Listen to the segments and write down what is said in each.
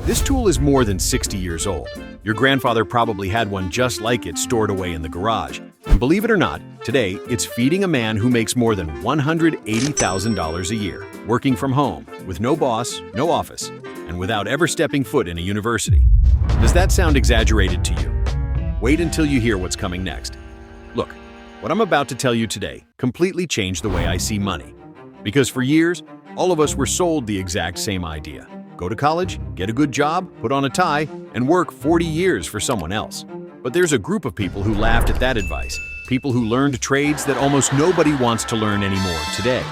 This tool is more than 60 years old. Your grandfather probably had one just like it stored away in the garage. And believe it or not, today it's feeding a man who makes more than $180,000 a year, working from home, with no boss, no office, and without ever stepping foot in a university. Does that sound exaggerated to you? Wait until you hear what's coming next. Look, what I'm about to tell you today completely changed the way I see money. Because for years, all of us were sold the exact same idea. Go to college, get a good job, put on a tie, and work 40 years for someone else. But there's a group of people who laughed at that advice, people who learned trades that almost nobody wants to learn anymore today.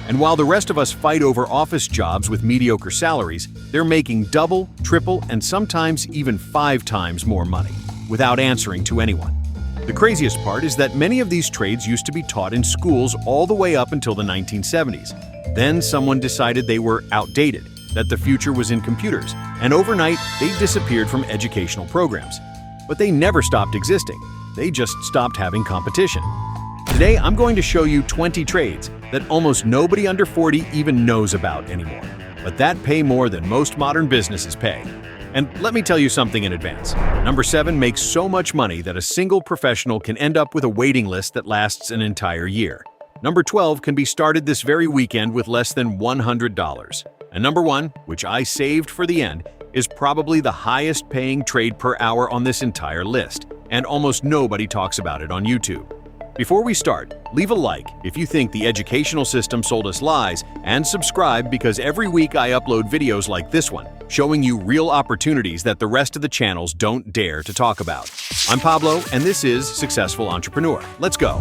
And while the rest of us fight over office jobs with mediocre salaries, they're making double, triple, and sometimes even 5 times more money, without answering to anyone. The craziest part is that many of these trades used to be taught in schools all the way up until the 1970s. Then someone decided they were outdated, that the future was in computers, and overnight they disappeared from educational programs. But they never stopped existing, they just stopped having competition. Today I'm going to show you 20 trades that almost nobody under 40 even knows about anymore, but that pay more than most modern businesses pay. And let me tell you something in advance. Number 7 makes so much money that a single professional can end up with a waiting list that lasts an entire year. Number 12 can be started this very weekend with less than $100. And number 1, which I saved for the end, is probably the highest paying trade per hour on this entire list, and almost nobody talks about it on YouTube. Before we start, leave a like if you think the educational system sold us lies, and subscribe because every week I upload videos like this one, showing you real opportunities that the rest of the channels don't dare to talk about. I'm Pablo, and this is Successful Entrepreneur. Let's go.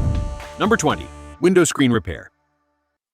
Number 20, window screen repair.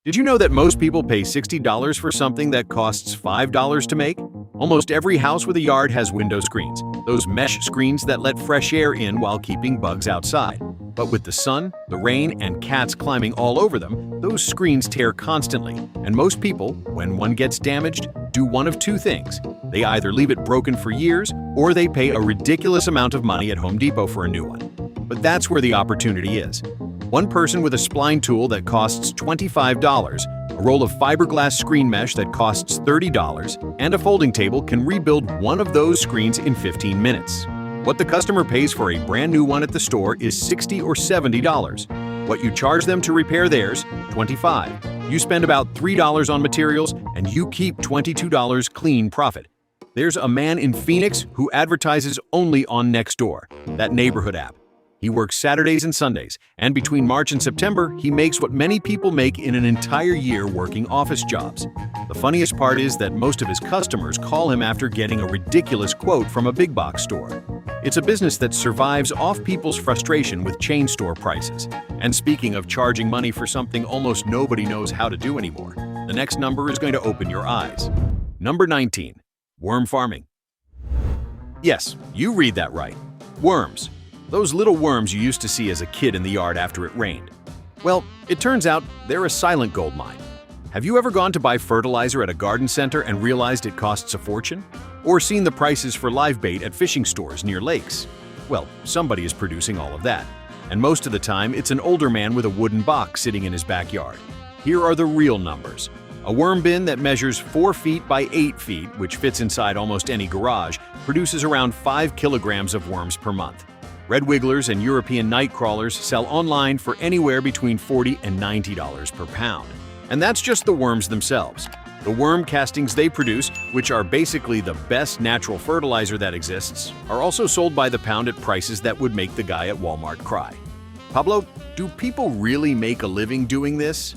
Did you know that most people pay $60 for something that costs $5 to make? Almost every house with a yard has window screens, those mesh screens that let fresh air in while keeping bugs outside. But with the sun, the rain, and cats climbing all over them, those screens tear constantly, and most people, when one gets damaged, do one of 2 things. They either leave it broken for years, or they pay a ridiculous amount of money at Home Depot for a new one. But that's where the opportunity is. One person with a spline tool that costs $25, a roll of fiberglass screen mesh that costs $30, and a folding table can rebuild one of those screens in 15 minutes. What the customer pays for a brand new one at the store is $60 or $70. What you charge them to repair theirs, $25. You spend about $3 on materials, and you keep $22 clean profit. There's a man in Phoenix who advertises only on Nextdoor, that neighborhood app. He works Saturdays and Sundays, and between March and September, he makes what many people make in an entire year working office jobs. The funniest part is that most of his customers call him after getting a ridiculous quote from a big box store. It's a business that survives off people's frustration with chain store prices. And speaking of charging money for something almost nobody knows how to do anymore, the next number is going to open your eyes. Number 19, worm farming. Yes, you read that right. Worms. Those little worms you used to see as a kid in the yard after it rained. Well, it turns out they're a silent gold mine. Have you ever gone to buy fertilizer at a garden center and realized it costs a fortune? Or seen the prices for live bait at fishing stores near lakes? Well, somebody is producing all of that. And most of the time, it's an older man with a wooden box sitting in his backyard. Here are the real numbers. A worm bin that measures 4 feet by 8 feet, which fits inside almost any garage, produces around 5 kilograms of worms per month. Red wigglers and European night crawlers sell online for anywhere between $40 and $90 per pound. And that's just the worms themselves. The worm castings they produce, which are basically the best natural fertilizer that exists, are also sold by the pound at prices that would make the guy at Walmart cry. Pablo, do people really make a living doing this?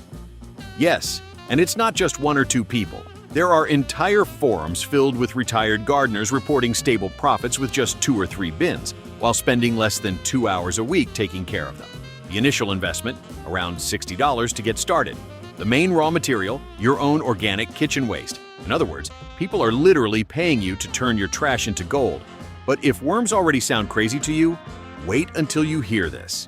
Yes, and it's not just 1 or 2 people. There are entire forums filled with retired gardeners reporting stable profits with just 2 or 3 bins, while spending less than 2 hours a week taking care of them. The initial investment, around $60 to get started. The main raw material, your own organic kitchen waste. In other words, people are literally paying you to turn your trash into gold. But if worms already sound crazy to you, wait until you hear this.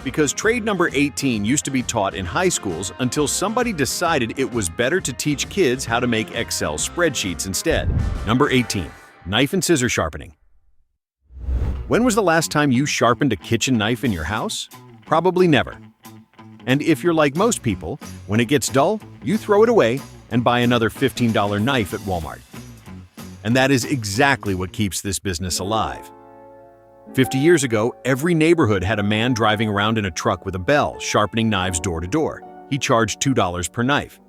Because trade number 18 used to be taught in high schools until somebody decided it was better to teach kids how to make Excel spreadsheets instead. Number 18, knife and scissor sharpening. When was the last time you sharpened a kitchen knife in your house? Probably never. And if you're like most people, when it gets dull, you throw it away and buy another $15 knife at Walmart. And that is exactly what keeps this business alive. 50 years ago, every neighborhood had a man driving around in a truck with a bell, sharpening knives door to door. He charged $2 per knife.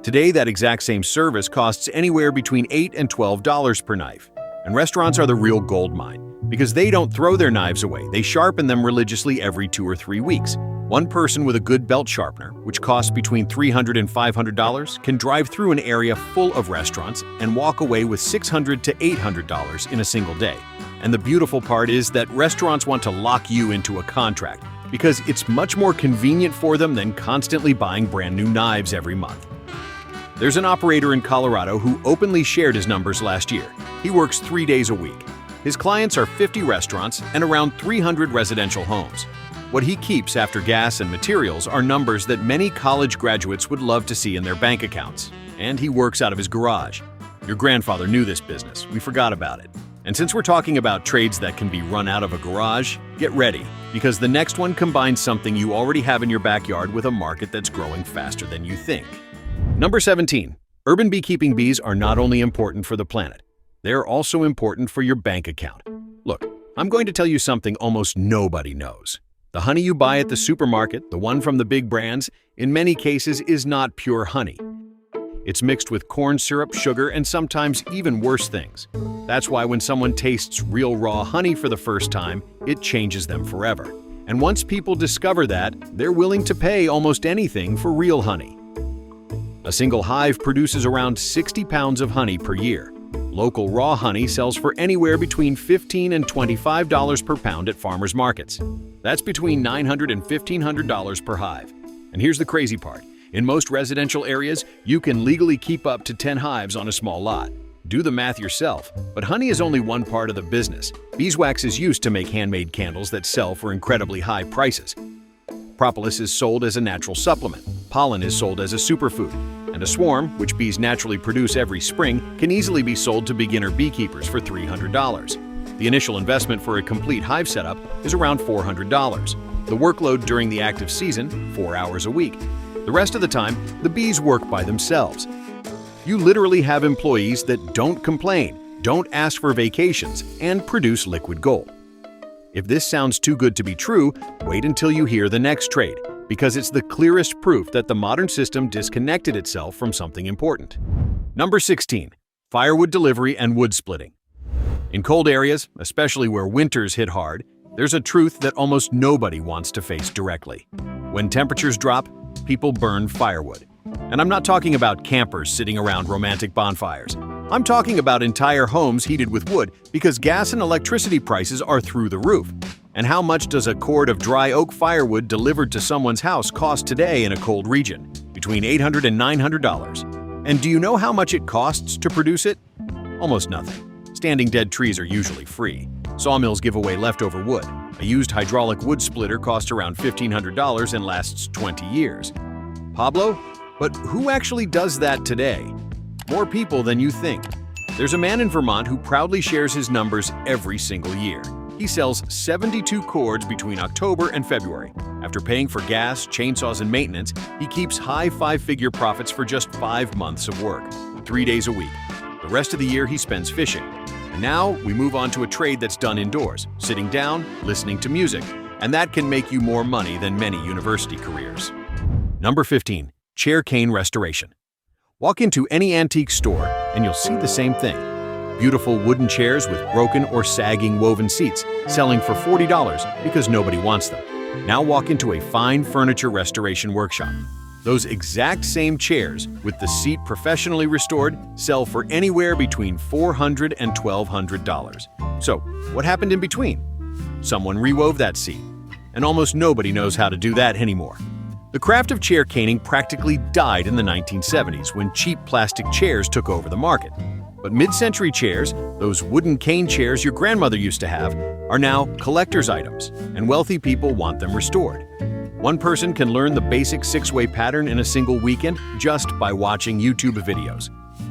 Today, that exact same service costs anywhere between $8 and $12 per knife. And restaurants are the real gold mine, because they don't throw their knives away. They sharpen them religiously every 2 or 3 weeks. One person with a good belt sharpener, which costs between $300 and $500, can drive through an area full of restaurants and walk away with $600 to $800 in a single day. And the beautiful part is that restaurants want to lock you into a contract because it's much more convenient for them than constantly buying brand new knives every month. There's an operator in Colorado who openly shared his numbers last year. He works 3 days a week. His clients are 50 restaurants and around 300 residential homes. What he keeps after gas and materials are numbers that many college graduates would love to see in their bank accounts. And he works out of his garage. Your grandfather knew this business. We forgot about it. And since we're talking about trades that can be run out of a garage, get ready, because the next one combines something you already have in your backyard with a market that's growing faster than you think. Number 17. Urban beekeeping bees are not only important for the planet, they're also important for your bank account. Look, I'm going to tell you something almost nobody knows. The honey you buy at the supermarket, the one from the big brands, in many cases is not pure honey. It's mixed with corn syrup, sugar, and sometimes even worse things. That's why when someone tastes real raw honey for the first time, it changes them forever. And once people discover that, they're willing to pay almost anything for real honey. A single hive produces around 60 pounds of honey per year. Local raw honey sells for anywhere between $15 and $25 per pound at farmers markets. That's between $900 and $1,500 per hive. And here's the crazy part. In most residential areas, you can legally keep up to 10 hives on a small lot. Do the math yourself, but honey is only one part of the business. Beeswax is used to make handmade candles that sell for incredibly high prices. Propolis is sold as a natural supplement. Pollen is sold as a superfood. And a swarm, which bees naturally produce every spring, can easily be sold to beginner beekeepers for $300. The initial investment for a complete hive setup is around $400. The workload during the active season, 4 hours a week. The rest of the time, the bees work by themselves. You literally have employees that don't complain, don't ask for vacations, and produce liquid gold. If this sounds too good to be true, wait until you hear the next trade, because it's the clearest proof that the modern system disconnected itself from something important. Number 16. Firewood delivery and wood splitting. In cold areas, especially where winters hit hard, there's a truth that almost nobody wants to face directly. When temperatures drop, people burn firewood. And I'm not talking about campers sitting around romantic bonfires. I'm talking about entire homes heated with wood because gas and electricity prices are through the roof. And how much does a cord of dry oak firewood delivered to someone's house cost today in a cold region? Between $800 and $900. And do you know how much it costs to produce it? Almost nothing. Standing dead trees are usually free. Sawmills give away leftover wood. A used hydraulic wood splitter costs around $1,500 and lasts 20 years. Pablo? But who actually does that today? More people than you think. There's a man in Vermont who proudly shares his numbers every single year. He sells 72 cords between October and February. After paying for gas, chainsaws, and maintenance, he keeps high 5-figure profits for just 5 months of work, 3 days a week. The rest of the year he spends fishing. And now we move on to a trade that's done indoors, sitting down, listening to music, and that can make you more money than many university careers. Number 15. Chair cane restoration. Walk into any antique store and you'll see the same thing. Beautiful wooden chairs with broken or sagging woven seats selling for $40 because nobody wants them. Now walk into a fine furniture restoration workshop. Those exact same chairs with the seat professionally restored sell for anywhere between $400 and $1,200. So, what happened in between? Someone rewove that seat, and almost nobody knows how to do that anymore. The craft of chair caning practically died in the 1970s when cheap plastic chairs took over the market. But mid-century chairs, those wooden cane chairs your grandmother used to have, are now collector's items, and wealthy people want them restored. One person can learn the basic 6-way pattern in a single weekend just by watching YouTube videos.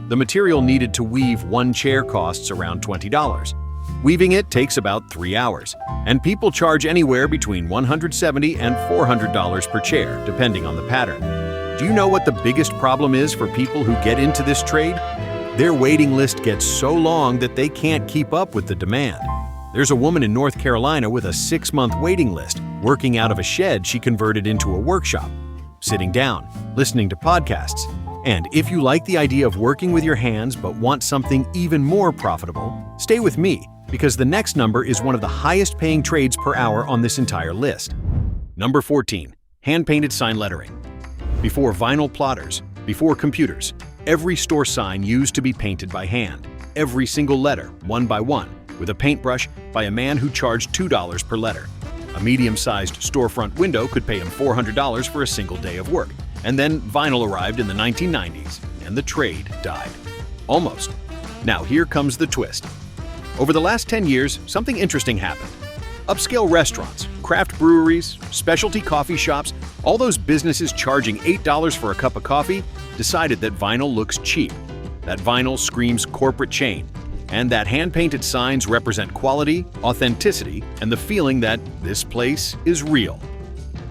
The material needed to weave one chair costs around $20. Weaving it takes about 3 hours, and people charge anywhere between $170 and $400 per chair, depending on the pattern. Do you know what the biggest problem is for people who get into this trade? Their waiting list gets so long that they can't keep up with the demand. There's a woman in North Carolina with a 6-month waiting list, working out of a shed she converted into a workshop, sitting down, listening to podcasts. And if you like the idea of working with your hands but want something even more profitable, stay with me, because the next number is one of the highest paying trades per hour on this entire list. Number 14. Hand-painted sign lettering. Before vinyl plotters, before computers, every store sign used to be painted by hand. Every single letter, one by one, with a paintbrush by a man who charged $2 per letter. A medium-sized storefront window could pay him $400 for a single day of work. And then vinyl arrived in the 1990s, and the trade died. Almost. Now here comes the twist. Over the last 10 years, something interesting happened. Upscale restaurants, craft breweries, specialty coffee shops, all those businesses charging $8 for a cup of coffee, decided that vinyl looks cheap, that vinyl screams corporate chain, and that hand-painted signs represent quality, authenticity, and the feeling that this place is real.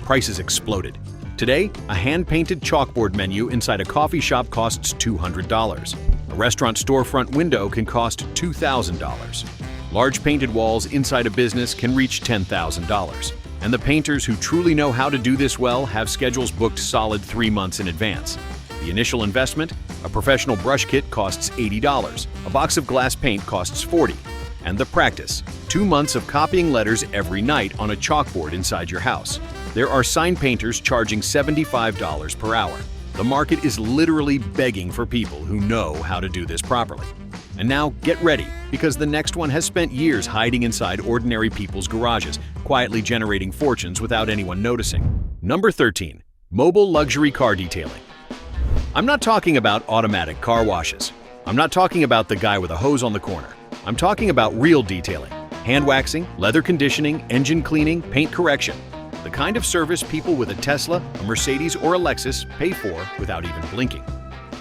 Prices exploded. Today, a hand-painted chalkboard menu inside a coffee shop costs $200. A restaurant storefront window can cost $2,000. Large painted walls inside a business can reach $10,000. And the painters who truly know how to do this well have schedules booked solid 3 months in advance. The initial investment? A professional brush kit costs $80. A box of glass paint costs $40. And the practice? 2 months of copying letters every night on a chalkboard inside your house. There are sign painters charging $75 per hour. The market is literally begging for people who know how to do this properly. And now get ready, because the next one has spent years hiding inside ordinary people's garages, quietly generating fortunes without anyone noticing. Number 13. Mobile luxury car detailing. I'm not talking about automatic car washes. I'm not talking about the guy with a hose on the corner. I'm talking about real detailing. Hand waxing, leather conditioning, engine cleaning, paint correction. The kind of service people with a Tesla, a Mercedes, or a Lexus pay for without even blinking.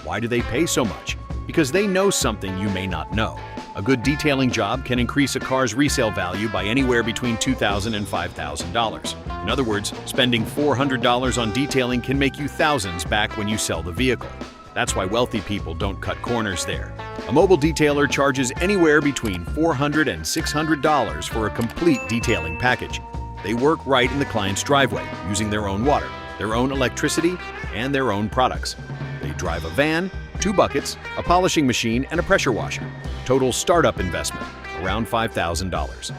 Why do they pay so much? Because they know something you may not know. A good detailing job can increase a car's resale value by anywhere between $2,000 and $5,000. In other words, spending $400 on detailing can make you thousands back when you sell the vehicle. That's why wealthy people don't cut corners there. A mobile detailer charges anywhere between $400 and $600 for a complete detailing package. They work right in the client's driveway, using their own water, their own electricity, and their own products. They drive a van, 2 buckets, a polishing machine, and a pressure washer. Total startup investment, around $5,000.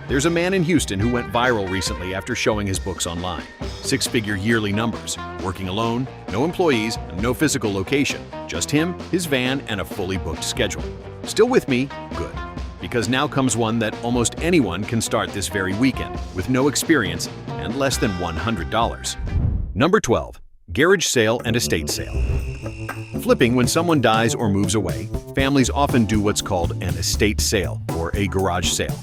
There's a man in Houston who went viral recently after showing his books online. 6-figure yearly numbers, working alone, no employees, and no physical location. Just him, his van, and a fully booked schedule. Still with me? Good. Because now comes one that almost anyone can start this very weekend, with no experience and less than $100. Number 12. Garage sale and estate sale. Flipping when someone dies or moves away, families often do what's called an estate sale or a garage sale.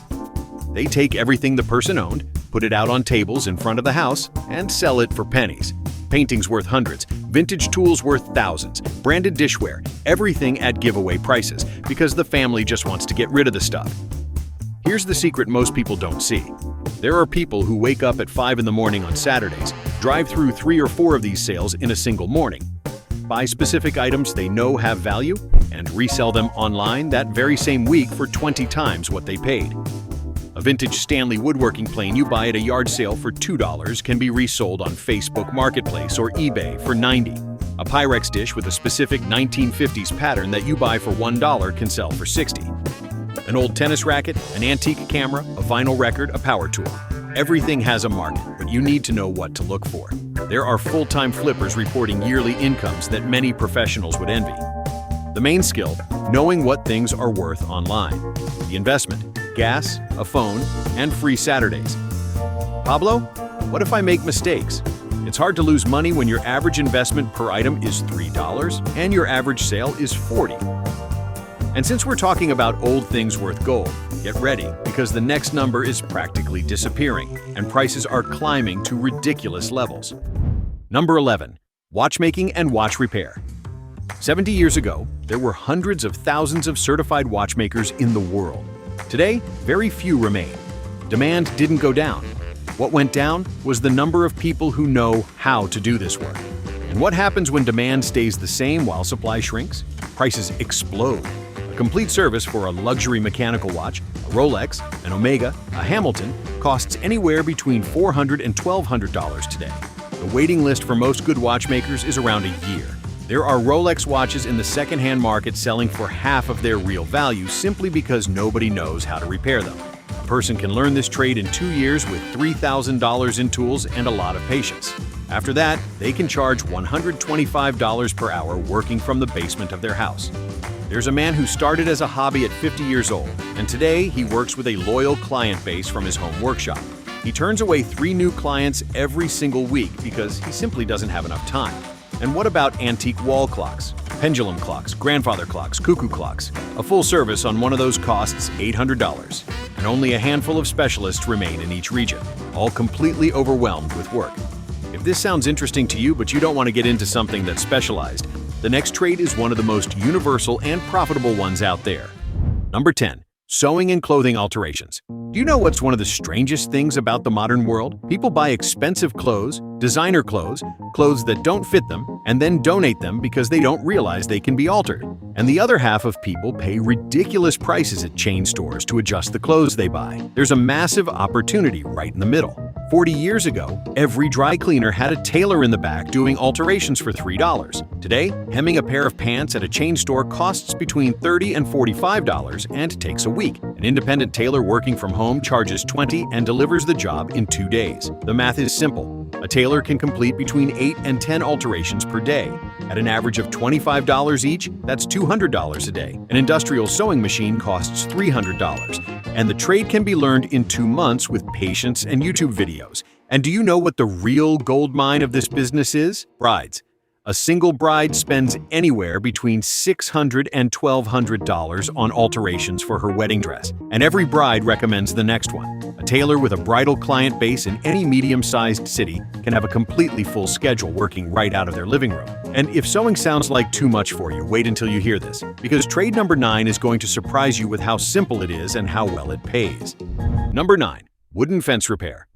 They take everything the person owned, put it out on tables in front of the house, and sell it for pennies. Paintings worth hundreds, vintage tools worth thousands, branded dishware, everything at giveaway prices because the family just wants to get rid of the stuff. Here's the secret most people don't see. There are people who wake up at 5 in the morning on Saturdays, drive through 3 or 4 of these sales in a single morning, buy specific items they know have value, and resell them online that very same week for 20 times what they paid. A vintage Stanley woodworking plane you buy at a yard sale for $2 can be resold on Facebook Marketplace or eBay for $90. A Pyrex dish with a specific 1950s pattern that you buy for $1 can sell for $60. An old tennis racket, an antique camera, a vinyl record, a power tool. Everything has a market, but you need to know what to look for. There are full-time flippers reporting yearly incomes that many professionals would envy. The main skill, knowing what things are worth online. The investment, gas, a phone, and free Saturdays. Pablo, what if I make mistakes? It's hard to lose money when your average investment per item is $3 and your average sale is $40. And since we're talking about old things worth gold, get ready, because the next number is practically disappearing and prices are climbing to ridiculous levels. Number 11. Watchmaking and watch repair. 70 years ago, there were hundreds of thousands of certified watchmakers in the world. Today, very few remain. Demand didn't go down. What went down was the number of people who know how to do this work. And what happens when demand stays the same while supply shrinks? prices explode. A complete service for a luxury mechanical watch, a Rolex, an Omega, a Hamilton, costs anywhere between $400 and $1,200 today. The waiting list for most good watchmakers is around a year. There are Rolex watches in the second-hand market selling for half of their real value simply because nobody knows how to repair them. A person can learn this trade in 2 years with $3,000 in tools and a lot of patience. After that, they can charge $125 per hour working from the basement of their house. There's a man who started as a hobby at 50 years old, and today he works with a loyal client base from his home workshop. He turns away 3 new clients every single week because he simply doesn't have enough time. And what about antique wall clocks, pendulum clocks, grandfather clocks, cuckoo clocks? A full service on one of those costs $800, and only a handful of specialists remain in each region, all completely overwhelmed with work. If this sounds interesting to you but you don't want to get into something that's specialized, the next trade is one of the most universal and profitable ones out there. Number 10. Sewing and clothing alterations. Do you know what's one of the strangest things about the modern world? People buy expensive clothes, designer clothes, clothes that don't fit them, and then donate them because they don't realize they can be altered. And the other half of people pay ridiculous prices at chain stores to adjust the clothes they buy. There's a massive opportunity right in the middle. 40 years ago, every dry cleaner had a tailor in the back doing alterations for $3. Today, hemming a pair of pants at a chain store costs between $30 and $45 and takes a week. An independent tailor working from home charges $20 and delivers the job in 2 days. The math is simple. A tailor can complete between 8 and 10 alterations per day. At an average of $25 each, that's $200 a day. An industrial sewing machine costs $300. And the trade can be learned in 2 months with patience and YouTube videos. And do you know what the real gold mine of this business is? Brides. A single bride spends anywhere between $600 and $1,200 on alterations for her wedding dress, and every bride recommends the next one. A tailor with a bridal client base in any medium-sized city can have a completely full schedule working right out of their living room. And if sewing sounds like too much for you, wait until you hear this, because trade number 9 is going to surprise you with how simple it is and how well it pays. Number 9. Wooden fence repair.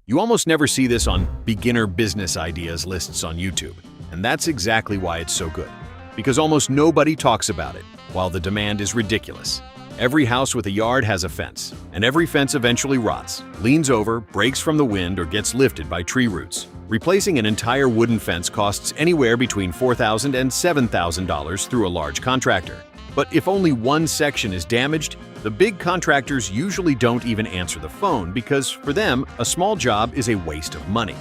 You almost never see this on beginner business ideas lists on YouTube. And that's exactly why it's so good. Because almost nobody talks about it, while the demand is ridiculous. Every house with a yard has a fence, and every fence eventually rots, leans over, breaks from the wind, or gets lifted by tree roots. Replacing an entire wooden fence costs anywhere between $4,000 and $7,000 through a large contractor. But if only one section is damaged, the big contractors usually don't even answer the phone because, for them, a small job is a waste of money.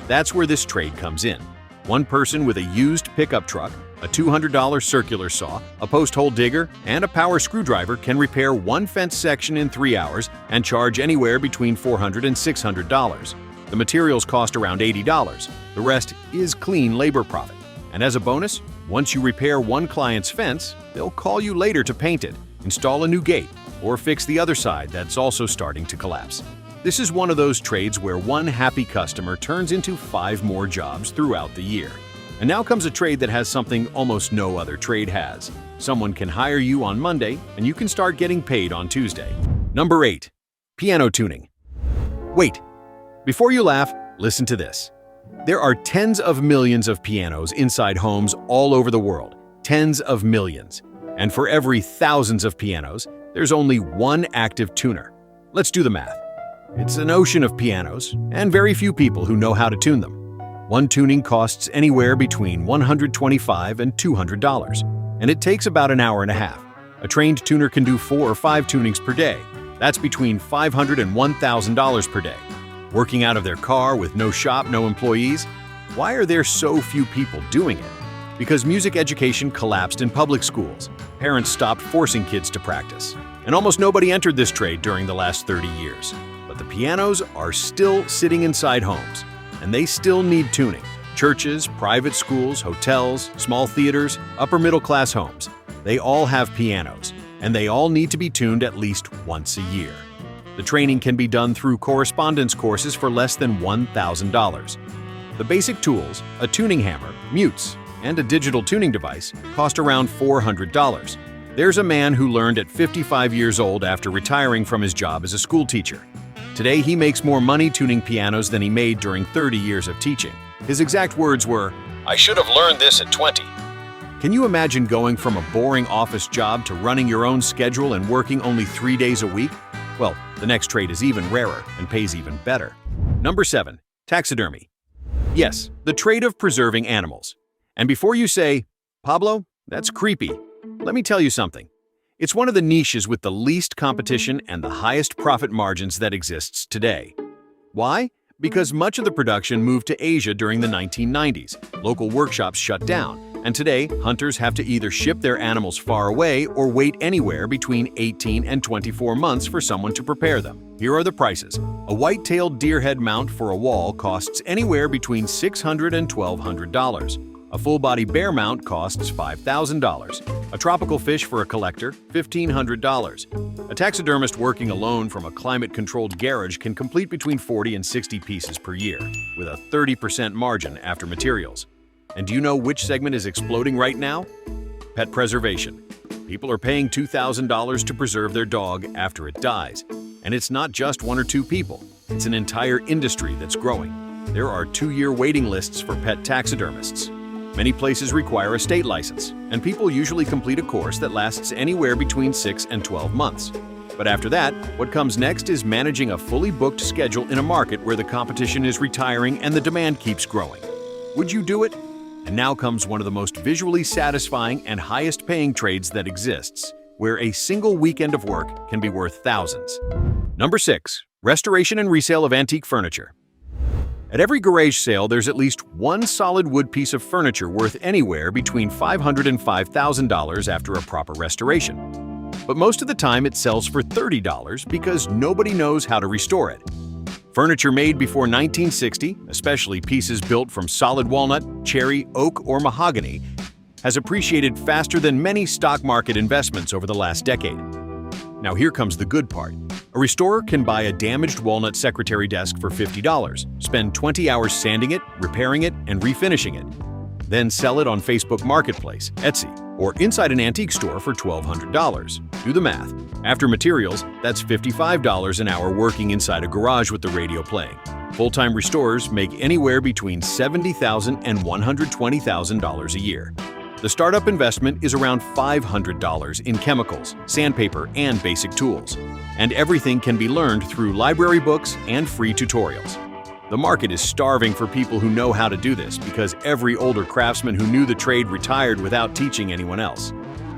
That's where this trade comes in. One person with a used pickup truck, a $200 circular saw, a post-hole digger, and a power screwdriver can repair one fence section in 3 hours and charge anywhere between $400 and $600. The materials cost around $80. The rest is clean labor profit. And as a bonus, once you repair one client's fence, they'll call you later to paint it, install a new gate, or fix the other side that's also starting to collapse. This is one of those trades where one happy customer turns into 5 more jobs throughout the year. And now comes a trade that has something almost no other trade has. Someone can hire you on Monday, and you can start getting paid on Tuesday. Number 8. Piano tuning. Wait. Before you laugh, listen to this. There are tens of millions of pianos inside homes all over the world. Tens of millions. And for every thousands of pianos, there's only one active tuner. Let's do the math. It's an ocean of pianos, and very few people who know how to tune them. One tuning costs anywhere between $125 and $200, and it takes about an hour and a half. A trained tuner can do 4 or 5 tunings per day. That's between $500 and $1,000 per day. Working out of their car with no shop, no employees? Why are there so few people doing it? Because music education collapsed in public schools. Parents stopped forcing kids to practice. And almost nobody entered this trade during the last 30 years. But the pianos are still sitting inside homes, and they still need tuning. Churches, private schools, hotels, small theaters, upper-middle-class homes. They all have pianos, and they all need to be tuned at least once a year. The training can be done through correspondence courses for less than $1,000. The basic tools, a tuning hammer, mutes, and a digital tuning device, cost around $400. There's a man who learned at 55 years old after retiring from his job as a school teacher. Today, he makes more money tuning pianos than he made during 30 years of teaching. His exact words were, "I should have learned this at 20." Can you imagine going from a boring office job to running your own schedule and working only 3 days a week? Well, the next trade is even rarer and pays even better. Number 7. Taxidermy. Yes, the trade of preserving animals. And before you say, "Pablo, that's creepy," let me tell you something. It's one of the niches with the least competition and the highest profit margins that exists today. Why? Because much of the production moved to Asia during the 1990s. Local workshops shut down, and today hunters have to either ship their animals far away or wait anywhere between 18 and 24 months for someone to prepare them. Here are the prices. A white-tailed deer head mount for a wall costs anywhere between $600 and $1,200. A full-body bear mount costs $5,000. A tropical fish for a collector, $1,500. A taxidermist working alone from a climate-controlled garage can complete between 40 and 60 pieces per year, with a 30% margin after materials. And do you know which segment is exploding right now? Pet preservation. People are paying $2,000 to preserve their dog after it dies. And it's not just 1 or 2 people. It's an entire industry that's growing. There are 2-year waiting lists for pet taxidermists. Many places require a state license, and people usually complete a course that lasts anywhere between 6 and 12 months. But after that, what comes next is managing a fully booked schedule in a market where the competition is retiring and the demand keeps growing. Would you do it? And now comes one of the most visually satisfying and highest paying trades that exists, where a single weekend of work can be worth thousands. Number 6. Restoration and resale of antique furniture. At every garage sale, there's at least one solid wood piece of furniture worth anywhere between $500 and $5,000 after a proper restoration. But most of the time it sells for $30 because nobody knows how to restore it. Furniture made before 1960, especially pieces built from solid walnut, cherry, oak, or mahogany, has appreciated faster than many stock market investments over the last decade. Now here comes the good part. A restorer can buy a damaged walnut secretary desk for $50, spend 20 hours sanding it, repairing it, and refinishing it. Then sell it on Facebook Marketplace, Etsy, or inside an antique store for $1,200. Do the math. After materials, that's $55 an hour working inside a garage with the radio playing. Full-time restorers make anywhere between $70,000 and $120,000 a year. The startup investment is around $500 in chemicals, sandpaper, and basic tools. And everything can be learned through library books and free tutorials. The market is starving for people who know how to do this because every older craftsman who knew the trade retired without teaching anyone else.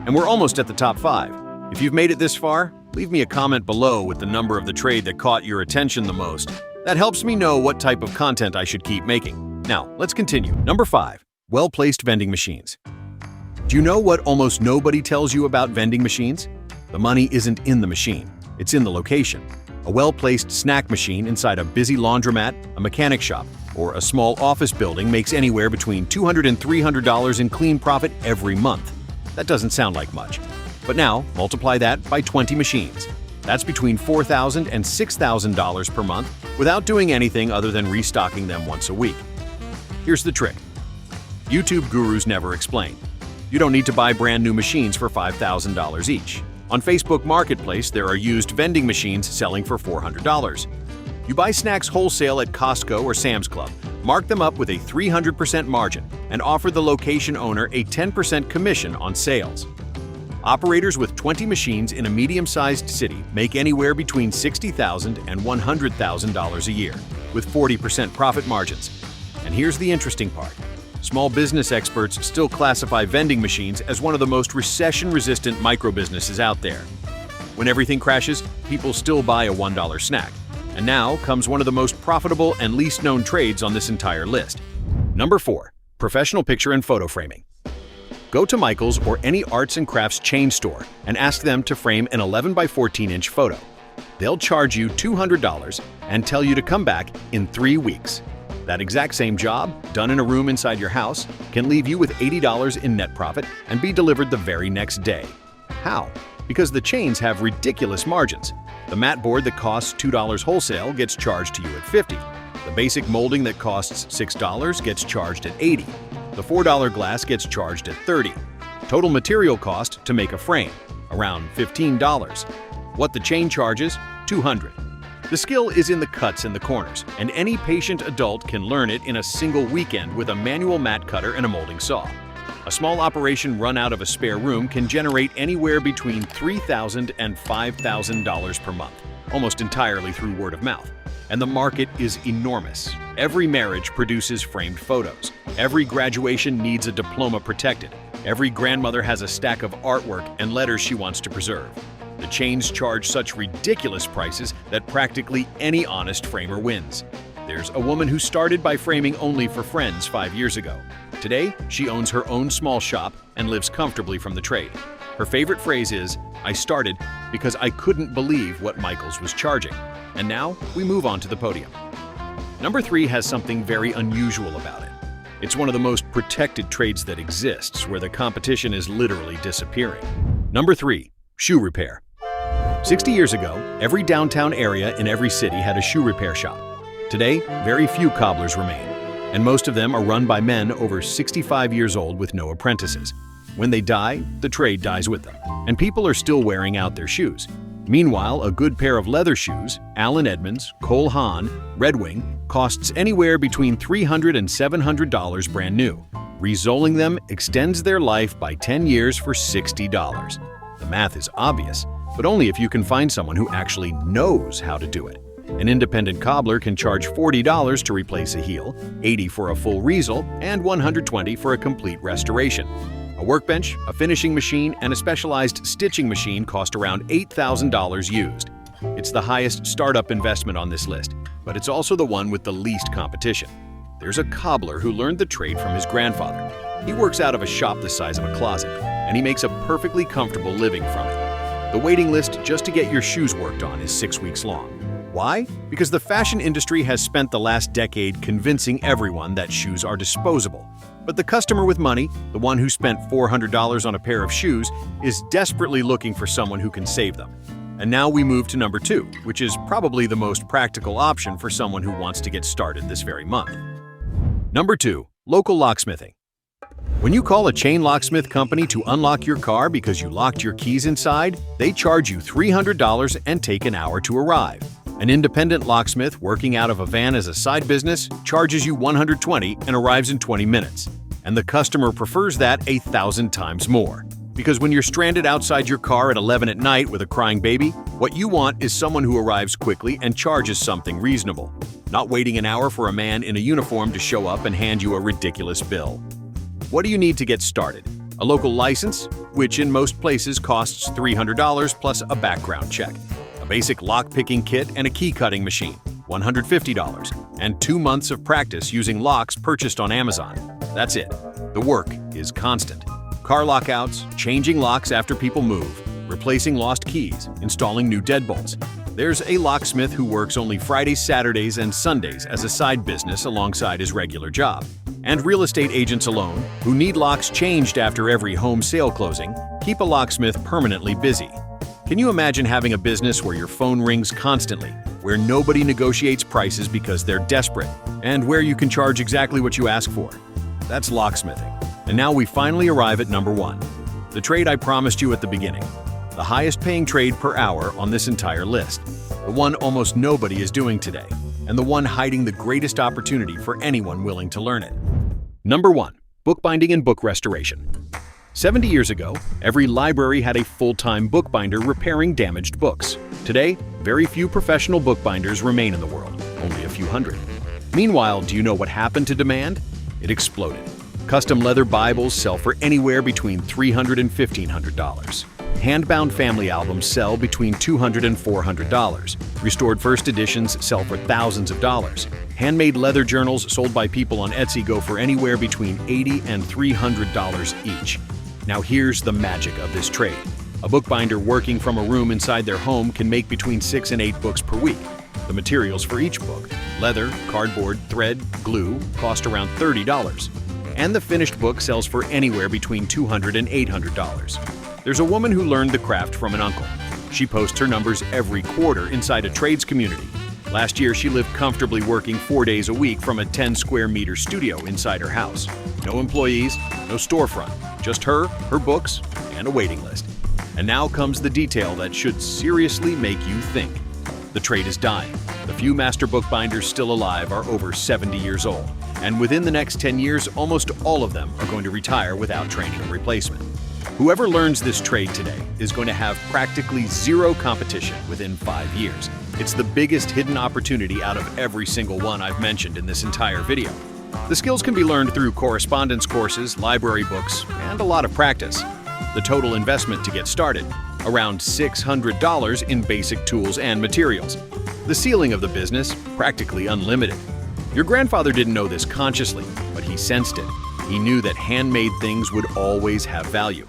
And we're almost at the top 5. If you've made it this far, leave me a comment below with the number of the trade that caught your attention the most. That helps me know what type of content I should keep making. Now, let's continue. Number 5. Well-placed vending machines. Do you know what almost nobody tells you about vending machines? The money isn't in the machine, it's in the location. A well-placed snack machine inside a busy laundromat, a mechanic shop, or a small office building makes anywhere between $200 and $300 in clean profit every month. That doesn't sound like much. But now, multiply that by 20 machines. That's between $4,000 and $6,000 per month without doing anything other than restocking them once a week. Here's the trick. YouTube gurus never explain. You don't need to buy brand new machines for $5,000 each. On Facebook Marketplace, there are used vending machines selling for $400. You buy snacks wholesale at Costco or Sam's Club, mark them up with a 300% margin, and offer the location owner a 10% commission on sales. Operators with 20 machines in a medium-sized city make anywhere between $60,000 and $100,000 a year, with 40% profit margins. And here's the interesting part. Small business experts still classify vending machines as one of the most recession-resistant micro-businesses out there. When everything crashes, people still buy a $1 snack. And now comes one of the most profitable and least known trades on this entire list. Number 4. Professional picture and photo framing. Go to Michael's or any arts and crafts chain store and ask them to frame an 11 by 14-inch photo. They'll charge you $200 and tell you to come back in 3 weeks. That exact same job, done in a room inside your house, can leave you with $80 in net profit and be delivered the very next day. How? Because the chains have ridiculous margins. The mat board that costs $2 wholesale gets charged to you at $50. The basic molding that costs $6 gets charged at $80. The $4 glass gets charged at $30. Total material cost to make a frame, around $15. What the chain charges? $200. The skill is in the cuts in the corners, and any patient adult can learn it in a single weekend with a manual mat cutter and a molding saw. A small operation run out of a spare room can generate anywhere between $3,000 and $5,000 per month, almost entirely through word of mouth. And the market is enormous. Every marriage produces framed photos. Every graduation needs a diploma protected. Every grandmother has a stack of artwork and letters she wants to preserve. The chains charge such ridiculous prices that practically any honest framer wins. There's a woman who started by framing only for friends 5 years ago. Today, she owns her own small shop and lives comfortably from the trade. Her favorite phrase is, "I started because I couldn't believe what Michaels was charging." And now, we move on to the podium. Number 3 has something very unusual about it. It's one of the most protected trades that exists, where the competition is literally disappearing. Number 3, shoe repair. 60 years ago, every downtown area in every city had a shoe repair shop. Today, very few cobblers remain, and most of them are run by men over 65 years old with no apprentices. When they die, the trade dies with them, and people are still wearing out their shoes. Meanwhile, a good pair of leather shoes, Allen Edmonds, Cole Haan, Red Wing, costs anywhere between $300 and $700 brand new. Resoling them extends their life by 10 years for $60. The math is obvious, but only if you can find someone who actually knows how to do it. An independent cobbler can charge $40 to replace a heel, $80 for a full resole, and $120 for a complete restoration. A workbench, a finishing machine, and a specialized stitching machine cost around $8,000 used. It's the highest startup investment on this list, but it's also the one with the least competition. There's a cobbler who learned the trade from his grandfather. He works out of a shop the size of a closet, and he makes a perfectly comfortable living from it. The waiting list just to get your shoes worked on is 6 weeks long. Why? Because the fashion industry has spent the last decade convincing everyone that shoes are disposable. But the customer with money, the one who spent $400 on a pair of shoes, is desperately looking for someone who can save them. And now we move to number 2, which is probably the most practical option for someone who wants to get started this very month. Number 2, local locksmithing. When you call a chain locksmith company to unlock your car because you locked your keys inside, they charge you $300 and take an hour to arrive. An independent locksmith working out of a van as a side business charges you $120 and arrives in 20 minutes. And the customer prefers that 1,000 times more. Because when you're stranded outside your car at 11 at night with a crying baby, what you want is someone who arrives quickly and charges something reasonable, not waiting an hour for a man in a uniform to show up and hand you a ridiculous bill. What do you need to get started? A local license, which in most places costs $300 plus a background check. A basic lock-picking kit and a key-cutting machine, $150, and 2 months of practice using locks purchased on Amazon. That's it. The work is constant. Car lockouts, changing locks after people move, replacing lost keys, installing new deadbolts. There's a locksmith who works only Fridays, Saturdays, and Sundays as a side business alongside his regular job. And real estate agents alone, who need locks changed after every home sale closing, keep a locksmith permanently busy. Can you imagine having a business where your phone rings constantly, where nobody negotiates prices because they're desperate, and where you can charge exactly what you ask for? That's locksmithing. And now we finally arrive at number 1, the trade I promised you at the beginning. The highest paying trade per hour on this entire list. The one almost nobody is doing today, and the one hiding the greatest opportunity for anyone willing to learn it. Number 1, bookbinding and book restoration. 70 years ago, every library had a full-time bookbinder repairing damaged books. Today, very few professional bookbinders remain in the world, only a few hundred. Meanwhile, do you know what happened to demand? It exploded. Custom leather Bibles sell for anywhere between $300 and $1,500. Hand-bound family albums sell between $200 and $400. Restored first editions sell for thousands of dollars. Handmade leather journals sold by people on Etsy go for anywhere between $80 and $300 each. Now here's the magic of this trade. A bookbinder working from a room inside their home can make between 6 and 8 books per week. The materials for each book, leather, cardboard, thread, glue, cost around $30. And the finished book sells for anywhere between $200 and $800. There's a woman who learned the craft from an uncle. She posts her numbers every quarter inside a trades community. Last year, she lived comfortably working 4 days a week from a 10 square meter studio inside her house. No employees, no storefront, just her books, and a waiting list. And now comes the detail that should seriously make you think. The trade is dying. The few master bookbinders still alive are over 70 years old. And within the next 10 years, almost all of them are going to retire without training a replacement. Whoever learns this trade today is going to have practically zero competition within 5 years. It's the biggest hidden opportunity out of every single one I've mentioned in this entire video. The skills can be learned through correspondence courses, library books, and a lot of practice. The total investment to get started, around $600 in basic tools and materials. The ceiling of the business, practically unlimited. Your grandfather didn't know this consciously, but he sensed it. He knew that handmade things would always have value.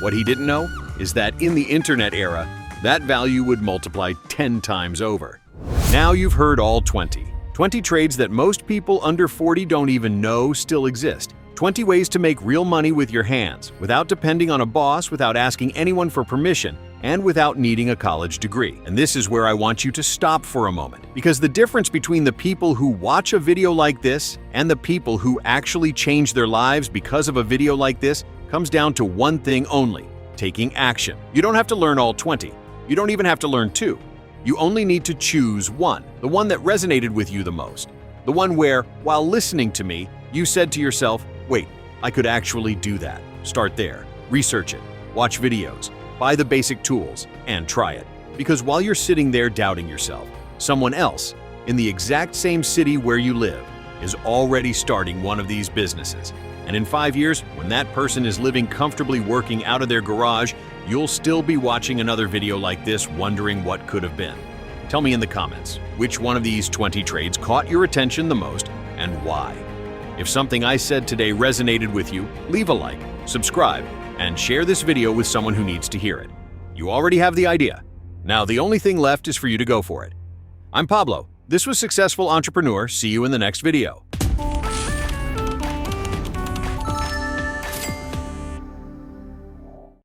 What he didn't know is that in the internet era, that value would multiply 10 times over. Now you've heard all 20 trades that most people under 40 don't even know still exist. 20 ways to make real money with your hands, without depending on a boss, without asking anyone for permission, and without needing a college degree. And this is where I want you to stop for a moment, because the difference between the people who watch a video like this and the people who actually change their lives because of a video like this comes down to one thing only: taking action. You don't have to learn all 20. You don't even have to learn 2. You only need to choose one, the one that resonated with you the most. The one where, while listening to me, you said to yourself, wait, I could actually do that. Start there. Research it. Watch videos. Buy the basic tools and try it. Because while you're sitting there doubting yourself, someone else in the exact same city where you live is already starting one of these businesses. And in 5 years, when that person is living comfortably working out of their garage, you'll still be watching another video like this wondering what could have been. Tell me in the comments, which one of these 20 trades caught your attention the most and why? If something I said today resonated with you, leave a like, subscribe, and share this video with someone who needs to hear it. You already have the idea. Now the only thing left is for you to go for it. I'm Pablo. This was Successful Entrepreneur. See you in the next video.